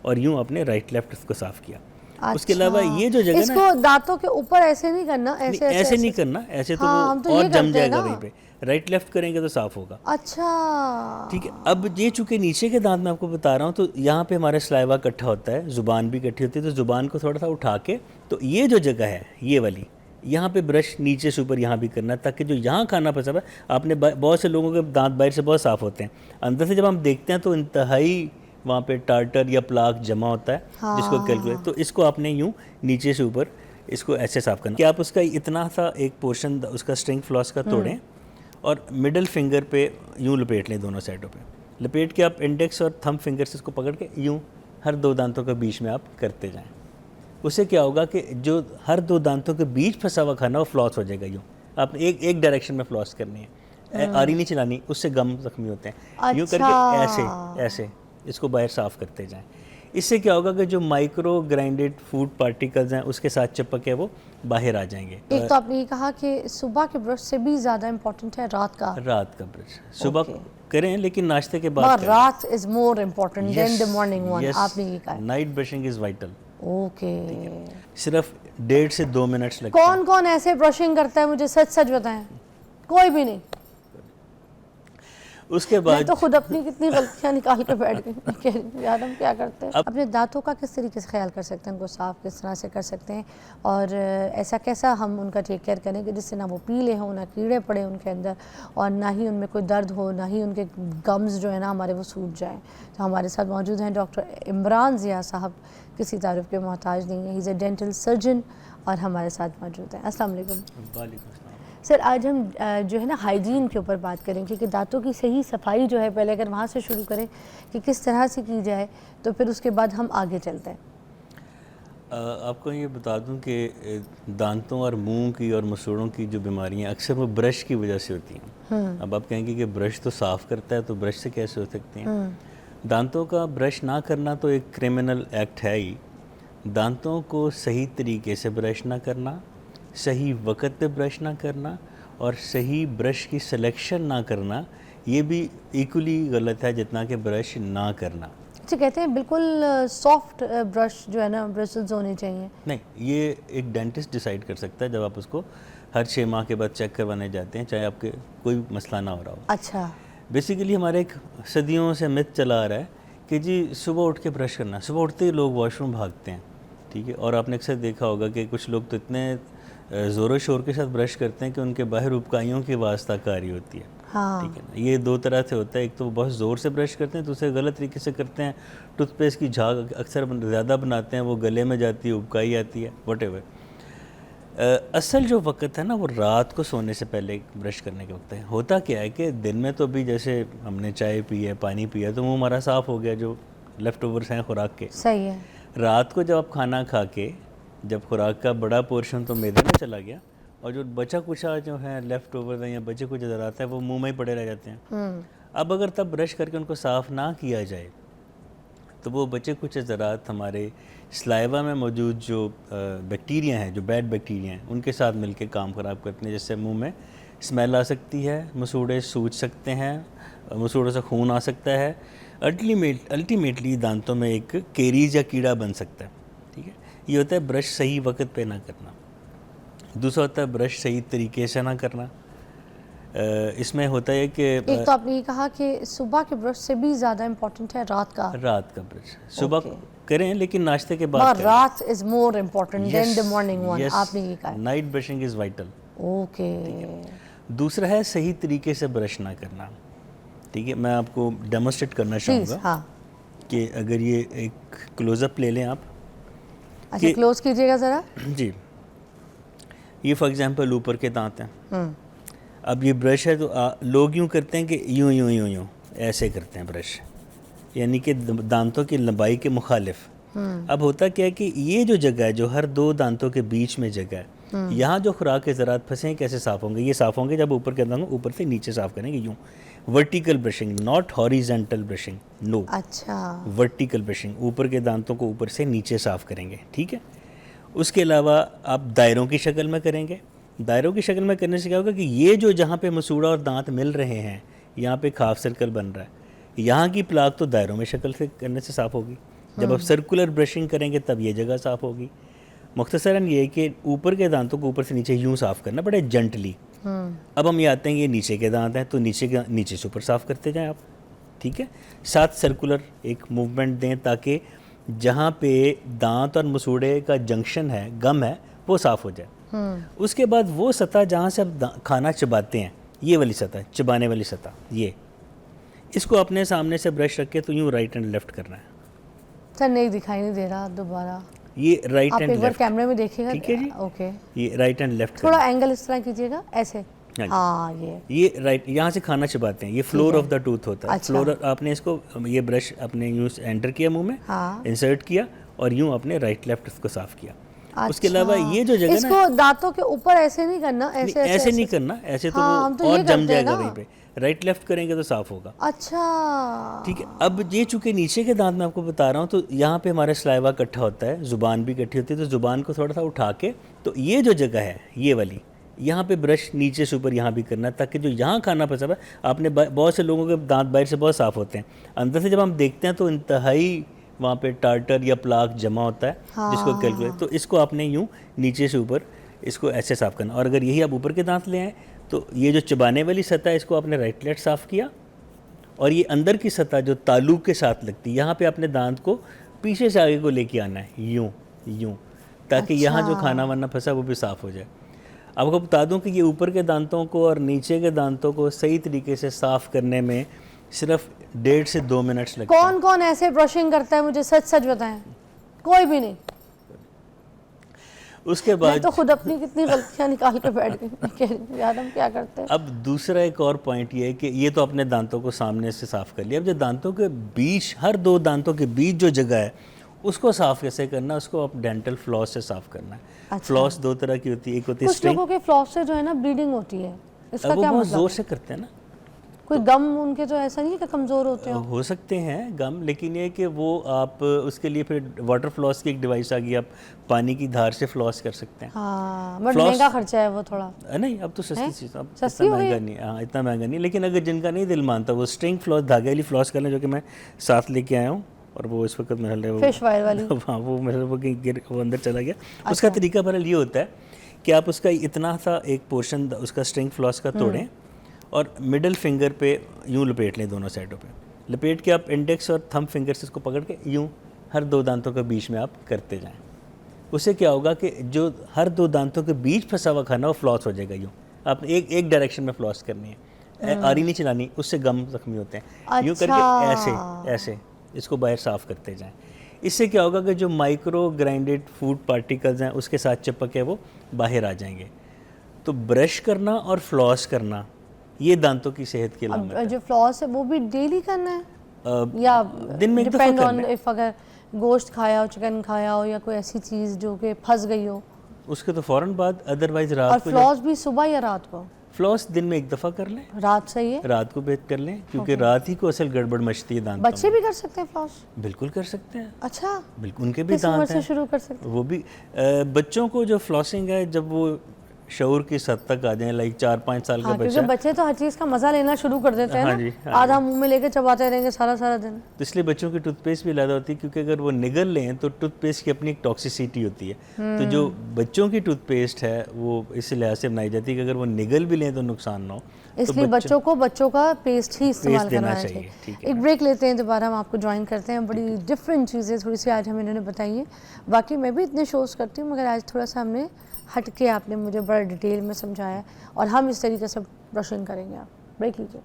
और यूँ अपने राइट लेफ्ट उसको साफ़ किया। उसके अलावा ये जो जगह इसको दांतों के ऊपर ऐसे नहीं करना, ऐसे नहीं करना, ऐसे तो हाँ, वो तो और जम जाएगा वहीं पे। राइट लेफ्ट करेंगे तो साफ होगा। अच्छा, ठीक है। अब ये चूंकि नीचे के दांत मैं आपको बता रहा हूँ, तो यहाँ पे हमारा सलाइवा इकट्ठा होता है, ज़ुबान भी इकट्ठी होती है, तो ज़ुबान को थोड़ा सा उठा के, तो ये जो जगह है ये वाली, यहाँ पे ब्रश नीचे से ऊपर यहाँ भी करना है, ताकि जो यहाँ खाना फंसा हुआ है, आपने बहुत से लोगों के दांत बाहर से बहुत साफ़ होते हैं, अंदर से जब हम देखते हैं तो इंतहाई वहाँ पे टार्टर या प्लाक जमा होता है, जिसको कैलकुलेट, तो इसको आपने यूँ नीचे से ऊपर इसको ऐसे साफ़ करना कि आप उसका इतना सा एक पोर्शन उसका स्ट्रिंग फ्लॉस का तोड़ें और मिडल फिंगर पे यूँ लपेट लें, दोनों साइडों पे लपेट के आप इंडेक्स और थंब फिंगर से इसको पकड़ के यूँ हर दो दांतों के बीच में आप करते जाएं। उससे क्या होगा कि जो हर दो दांतों के बीच फंसा हुआ खाना वो फ्लॉस हो जाएगा। यूँ आप एक डायरेक्शन में फ्लॉस करनी है, आरी नहीं चलानी, उससे गम जख्मी होते हैं। यूँ करके ऐसे ऐसे इसको बाहर साफ़ करते जाएं। इससे क्या होगा कि जो माइक्रो ग्राइंडेड फूड पार्टिकल्स हैं उसके साथ चिपक है वो बाहर आ जाएंगे। एक तो आपने ये कहा कि सुबह के ब्रश से भी ज़्यादा इम्पोर्टेंट है रात का ब्रश। सुबह करें लेकिन नाश्ते के बाद रात is more important then the morning one. आपने ये कहा night brushing is vital. Okay, सिर्फ 1.5 से 2 मिनट्स लगते हैं। कौन कौन ऐसे ब्रशिंग करता है, मुझे सच सच बताएं। कोई भी नहीं। उसके बाद मैं तो खुद अपनी कितनी गलतियां निकाल के बैठ गई यार, हम क्या करते हैं। अपने दांतों का किस तरीके से ख्याल कर सकते हैं, उनको साफ़ किस तरह से कर सकते हैं, और ऐसा कैसा हम उनका टेक केयर करें कि जिससे ना वो पीले हों, ना कीड़े पड़े उनके अंदर, और ना ही उनमें कोई दर्द हो, ना ही उनके गम्स जो है ना हमारे वो सूख जाएँ। तो हमारे साथ मौजूद हैं डॉक्टर इमरान ज़िया साहब, किसी तारीफ़ के मोहताज नहीं है, he is a dental surgeon और हमारे साथ मौजूद हैं। अस्सलाम वालेकुम सर। आज हम जो है ना हाइजीन के ऊपर बात करेंगे कि दांतों की सही सफाई जो है, पहले अगर वहाँ से शुरू करें कि किस तरह से की जाए, तो फिर उसके बाद हम आगे चलते हैं। आपको ये बता दूं कि दांतों और मुंह की और मसूड़ों की जो बीमारियां अक्सर वो ब्रश की वजह से होती हैं। अब आप कहेंगे कि ब्रश तो साफ़ करता है, तो ब्रश से कैसे हो सकती हैं? दांतों का ब्रश ना करना तो एक क्रिमिनल एक्ट है ही। दांतों को सही तरीके से ब्रश ना करना, सही वक्त पे ब्रश ना करना और सही ब्रश की सिलेक्शन ना करना, ये भी इक्वली गलत है जितना कि ब्रश ना करना। अच्छा, कहते हैं बिल्कुल सॉफ्ट ब्रश जो है ना ब्रशेस होने चाहिए। नहीं, ये एक डेंटिस्ट डिसाइड कर सकता है जब आप उसको हर 6 माह के बाद चेक करवाने जाते हैं, चाहे आपके कोई मसला ना हो रहा हो। अच्छा, बेसिकली हमारे एक सदियों से मिथ चला आ रहा है कि जी सुबह उठ के ब्रश करना, सुबह उठते ही लोग वॉशरूम भागते हैं। ठीक है, और आपने अक्सर देखा होगा कि कुछ लोग तो इतने ज़ोर शोर के साथ ब्रश करते हैं कि उनके बाहर उपकाइयों की आवाज़ तक आ रही होती है। हाँ। ठीक है ना, ये दो तरह से होता है। एक तो बहुत ज़ोर से ब्रश करते हैं, दूसरे गलत तरीके से करते हैं। टूथपेस्ट की झाग अक्सर ज़्यादा बनाते हैं, वो गले में जाती है, उपकाई आती है, वटेवर। असल जो वक्त है ना वो रात को सोने से पहले ब्रश करने के वक्त है। होता क्या है कि दिन में तो अभी जैसे हमने चाय पी है, पानी पिया, तो मुँह हमारा साफ़ हो गया, जो लेफ़्ट ओवर्स हैं खुराक के। सही है। रात को जब आप खाना खा के, जब खुराक का बड़ा पोर्शन तो मैदे में चला गया, और जो बचा कुचा जो है लेफ़्ट ओवर या बचे कुछ ज़रा आता है, वो मुंह में ही पड़े रह जाते हैं। अब अगर तब ब्रश करके उनको साफ़ ना किया जाए, तो वो बचे कुछ ज़रात हमारे सलाइवा में मौजूद जो बैक्टीरिया हैं, जो बैड बैक्टीरिया हैं, उनके साथ मिलके काम ख़राब करते हैं, जिससे मुंह में स्मेल आ सकती है, मसूड़े सूज सकते हैं, मसूड़ों से खून आ सकता है। अल्टीमेटली दांतों में एक केरीज या कीड़ा बन सकता है। ठीक है, ये होता है ब्रश सही वक्त पे ना करना। दूसरा होता है ब्रश सही तरीके से ना करना। इसमें होता है कि एक तो आपने ये कहा कि सुबह के ब्रश से भी ज़्यादा इम्पोर्टेंट है रात का ब्रश। सुबह करें लेकिन नाश्ते के बाद रात is more important then the morning one. आपने ये कहा night brushing is vital. Okay. दूसरा है सही तरीके से ब्रश ना करना। ठीक है, मैं आपको डेमोस्ट्रेट करना चाहूँगा। हाँ। कि अगर ये एक क्लोज़अप ले लें आप। अच्छा, क्लोज कीजिएगा ज़रा जी। ये फॉर एग्जांपल ऊपर के दांत हैं। अब ये ब्रश है, तो लोग यूँ करते हैं कि यूँ यूँ यूँ यूँ ऐसे करते हैं ब्रश, यानी कि दांतों की लंबाई के मुखालिफ। अब होता क्या है कि ये जो जगह है, जो हर दो दांतों के बीच में जगह है, यहाँ जो खुराक के ज़रात फंसे हैं, कैसे साफ़ होंगे? ये साफ़ होंगे जब ऊपर के दांतों ऊपर से नीचे साफ़ करेंगे, यूँ vertical brushing, not horizontal brushing. No, अच्छा, वर्टिकल ब्रशिंग, ऊपर के दांतों को ऊपर से नीचे साफ़ करेंगे। ठीक है, उसके अलावा आप दायरों की शक्ल में करेंगे। दायरों की शक्ल में करने से क्या होगा कि ये जो जहाँ पे मसूड़ा और दांत मिल रहे हैं, यहाँ पे खाफ सर्कल बन रहा है, यहाँ की प्लाक तो दायरों में शक्ल से करने से साफ़ होगी। जब आप सर्कुलर ब्रशिंग करेंगे तब ये जगह साफ़ होगी। मुख्तसरन ये है कि ऊपर के दांतों को ऊपर से नीचे यूँ साफ़ करना बड़े जेंटली। अब हम ये आते हैं, ये नीचे के दांत हैं तो नीचे से ऊपर साफ़ करते जाएं आप, ठीक है। साथ सर्कुलर एक मूवमेंट दें ताकि जहाँ पे दांत और मसूड़े का जंक्शन है, गम है, वो साफ़ हो जाए। उसके बाद वो सतह जहाँ से आप खाना चबाते हैं, ये वाली सतह, चबाने वाली सतह, ये इसको अपने सामने से ब्रश रख के तो यूँ राइट एंड लेफ़्ट करना है। सर नहीं दिखाई नहीं दे रहा, दोबारा ये राइट आप एंड एक बार लेफ्ट, कैमरे में देखिएगा। ठीक है जी। ओके, ये राइट एंड लेफ्ट थोड़ा एंगल इस तरह कीजिएगा, ऐसे। हाँ, ये राइट, यहाँ से खाना चबाते हैं, ये फ्लोर ऑफ द टूथ होता है। अच्छा। फ्लोर, आपने इसको ये ब्रश अपने यूँ एंटर किया मुंह में, हाँ। इंसर्ट किया और यूँ अपने राइट लेफ्ट इसको साफ किया। उसके अलावा ये जो जगह इसको दांतों के ऊपर ऐसे नहीं करना, ऐसे ऐसे नहीं करना, ऐसे तो हाँ, वो हम तो और ये जम करते हैं जाएगा ना। वहीं पे। राइट लेफ्ट करेंगे तो साफ होगा। अच्छा, ठीक है। अब ये चूंकि नीचे के दांत मैं आपको बता रहा हूँ तो यहाँ पे हमारा सलाइवा इकट्ठा होता है, ज़ुबान भी इकट्ठी होती है, तो ज़ुबान को थोड़ा सा उठा के, तो ये जो जगह है ये वाली, यहाँ पे ब्रश नीचे से ऊपर यहाँ भी करना ताकि जो यहाँ खाना फंसा हुआ है, आपने बहुत से लोगों के दांत बाहर से बहुत साफ़ होते हैं, अंदर से जब हम देखते हैं तो इंतहाई वहाँ पे टार्टर या प्लाक जमा होता है। हाँ। जिसको कैलकुलेट, तो इसको आपने यूँ नीचे से ऊपर इसको ऐसे साफ़ करना। और अगर यही आप ऊपर के दांत ले आएँ तो ये जो चबाने वाली सतह है इसको आपने राइट लेफ्ट साफ़ किया, और ये अंदर की सतह जो ताल्लुक के साथ लगती है, यहाँ पे अपने दांत को पीछे से आगे को लेके आना है, यूँ यूँ, ताकि यहाँ जो खाना वाना फंसा वो भी साफ़ हो जाए। आपको बता दूं कि ये ऊपर के दांतों को और नीचे के दांतों को सही तरीके से साफ़ करने में सिर्फ 1.5 से 2 मिनट्स लगते हैं। कौन कौन ऐसे ब्रशिंग करता है, मुझे सच सच बताएं? कोई भी नहीं। उसके बाद मैं तो खुद अपनी कितनी गलतियां निकाल के बैठ गई, मैं कह रही हूं यार हम क्या करते हैं। अब दूसरा एक और पॉइंट ये है कि ये तो अपने दांतों को सामने से साफ़ कर लिया। अब जो दांतों के बीच, हर 2 दांतों के बीच जो जगह है उसको साफ़ कैसे करना, उसको आप डेंटल फ्लॉस से साफ़ करना है। अच्छा। फ्लॉस 2 तरह की होती है, एक होती है कुछ लोगों के फ्लॉस से जो है ना ब्लीडिंग होती है, इसका क्या मतलब? मतलब? जोर से करते हैं ना, कोई गम उनके तो ऐसा नहीं है कि कमज़ोर होते हो सकते हैं गम, लेकिन ये कि वो आप उसके लिए फिर वाटर फ्लॉस की एक डिवाइस आ गई, आप पानी की धार से फ्लॉस कर सकते हैं। हाँ, बट महंगा खर्चा है वो थोड़ा। नहीं, अब तो सस्ती चीज़, अब सस्ती इतना महंगा नहीं। हाँ, इतना महंगा नहीं, लेकिन अगर जिनका नहीं दिल मानता वो स्ट्रिंग फ्लॉस, धागे वाली फ्लॉस कर लें, जो कि मैं साथ लेके आया हूँ, और वो इस वक्त मेरे फिश वायर वाली, हाँ वो मेरे वो अंदर चला गया। उसका तरीका बहरहाल ये होता है कि आप उसका इतना सा एक पोर्शन उसका स्ट्रिंग फ्लॉस का तोड़ें और मिडल फिंगर पे यूँ लपेट लें, दोनों साइडों पे लपेट के आप इंडेक्स और थंब फिंगर से इसको पकड़ के यूँ हर 2 दांतों के बीच में आप करते जाएं। उससे क्या होगा कि जो हर 2 दांतों के बीच फंसा हुआ खाना वो फ्लॉस हो जाएगा। यूँ आप एक डायरेक्शन में फ्लॉस करनी है, आरी नहीं चलानी, उससे गम जख्मी होते हैं। यूँ करके ऐसे ऐसे इसको बाहर साफ़ करते जाएं। इससे क्या होगा कि जो माइक्रो ग्राइंडेड फूड पार्टिकल्स हैं उसके साथ चिपक है वो बाहर आ जाएंगे। तो ब्रश करना और फ्लॉस करना ये दांतों की सेहत की अलामत है। जो फ्लॉस है वो भी डेली करना है या दिन में एक दफ़ा डिपेंड ऑन करना है। इफ अगर गोश्त खाया हो, चिकन खाया हो या कोई ऐसी चीज़ जो कि फंस गई हो, उसके तो फ़ौरन बाद, अदरवाइज और रात को। फ्लॉस भी सुबह या रात को? फ्लॉस दिन में एक दफ़ा कर लें, रात सही है, रात को बेहतर कर लें, क्योंकि रात ही को असल गड़बड़ मचती है दांतों बच्चे भी कर सकते हैं फ्लॉस? में। बिल्कुल कर सकते हैं, अच्छा, बिल्कुल, उनके भी किस उम्र दांत से हैं, शुरू कर सकते हैं? वो भी बच्चों को जो फ्लॉसिंग है जब वो शऊर की सद तक आ जाए, लाइक 4-5 साल का हाँ, बच्चा, क्योंकि बच्चे तो हर चीज़ का मज़ा लेना शुरू कर देते हैं हाँ ना। जी, हाँ आधा मुंह में लेके चबाते रहेंगे सारा सारा दिन। तो इसलिए बच्चों की टूथपेस्ट भी अलग होती है, क्योंकि अगर वो निगल लें तो टूथपेस्ट की अपनी एक टॉक्सिसिटी होती है। तो जो बच्चों की टूथपेस्ट है वो इस लिहाज से बनाई जाती है कि अगर वो निगल भी लें तो नुकसान ना हो, इसलिए बच्चों को बच्चों का पेस्ट ही इस्तेमाल देना करना चाहिए, चाहिए। ठीक है। एक ब्रेक लेते हैं, दोबारा हम आपको ज्वाइन करते हैं। बड़ी डिफरेंट चीज़ें थोड़ी सी आज हमें इन्होंने बताई हैं। बाकी मैं भी इतने शोज़ करती हूँ, मगर आज थोड़ा सा हमने हट के आपने मुझे बड़ा डिटेल में समझाया, और हम इस तरीके से ब्रशिंग करेंगे। आप ब्रेक लीजिए।